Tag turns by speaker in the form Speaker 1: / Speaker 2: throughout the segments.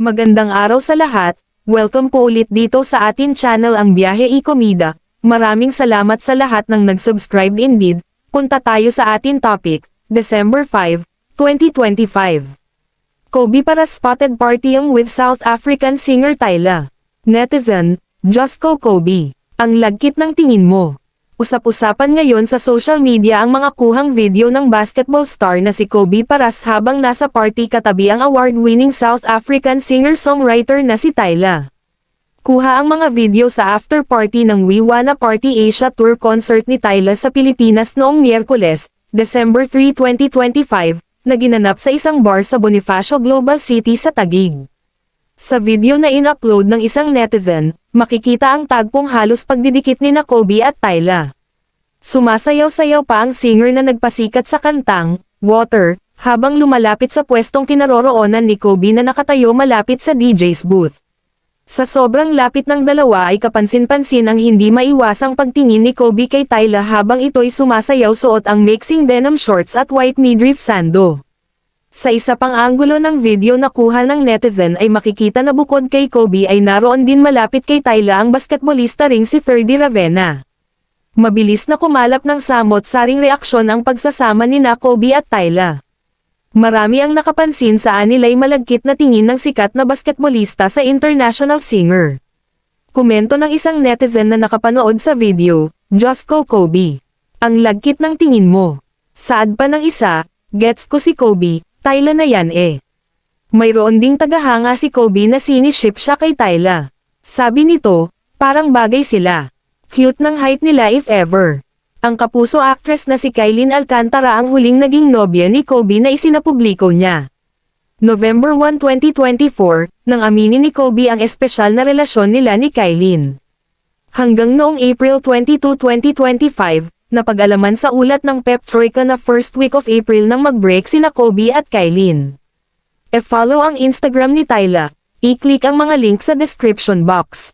Speaker 1: Magandang araw sa lahat, welcome po ulit dito sa atin channel ang Biyahe y Comida. Maraming salamat sa lahat ng nag-subscribe indeed. Punta tayo sa atin topic, December 5, 2025. Kobe para spotted partying with South African singer Tyla. Netizen, Jusko Kobe, ang lagkit ng tingin mo. Usap-usapan ngayon sa social media ang mga kuhang video ng basketball star na si Kobe Paras habang nasa party katabi ang award-winning South African singer-songwriter na si Tyla. Kuha ang mga video sa after party ng We Wanna Party Asia Tour concert ni Tyla sa Pilipinas noong Miyerkules, December 3, 2025, na ginanap sa isang bar sa Bonifacio Global City sa Taguig. Sa video na in-upload ng isang netizen, makikita ang tagpong halos pagdidikit ni na Kobe at Tyla. Sumasayaw-sayaw pa ang singer na nagpasikat sa kantang, Water, habang lumalapit sa pwestong kinaroroonan ni Kobe na nakatayo malapit sa DJ's booth. Sa sobrang lapit ng dalawa ay kapansin-pansin ang hindi maiwasang pagtingin ni Kobe kay Tyla habang ito'y sumasayaw suot ang mixing denim shorts at white midriff sando. Sa isa pang anggulo ng video na kuha ng netizen ay makikita na bukod kay Kobe ay naroon din malapit kay Tyla ang basketballista ring si Ferdy Ravena. Mabilis na kumalap ng samot-saring reaksyon ang pagsasama ni na Kobe at Tyla. Marami ang nakapansin sa anilay malagkit na tingin ng sikat na basketballista sa international singer. Komento ng isang netizen na nakapanood sa video, Jusko Kobe, ang lagkit ng tingin mo. Saad pa ng isa, gets ko si Kobe, Tyla na yan eh. Mayroon ding tagahanga si Kobe na siniship siya kay Tyla. Sabi nito, parang bagay sila. Cute ng height nila if ever. Ang kapuso actress na si Kailyn Alcantara ang huling naging nobya ni Kobe na isinapubliko niya. November 1, 2024, nang aminin ni Kobe ang espesyal na relasyon nila ni Kailyn. Hanggang noong April 22, 2025, napag-alaman sa ulat ng Pep Troika na first week of April nang mag-break sina Kobe at Kailyn. E-follow ang Instagram ni Tyla, i-click ang mga link sa description box.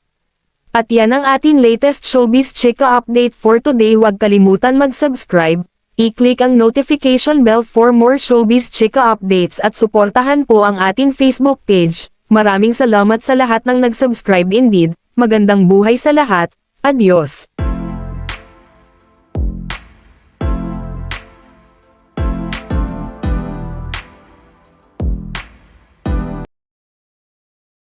Speaker 1: At yan ang ating latest showbiz chika update for today. Huwag kalimutan mag-subscribe, i-click ang notification bell for more showbiz chika updates at suportahan po ang ating Facebook page. Maraming salamat sa lahat ng nag-subscribe indeed, magandang buhay sa lahat, adios!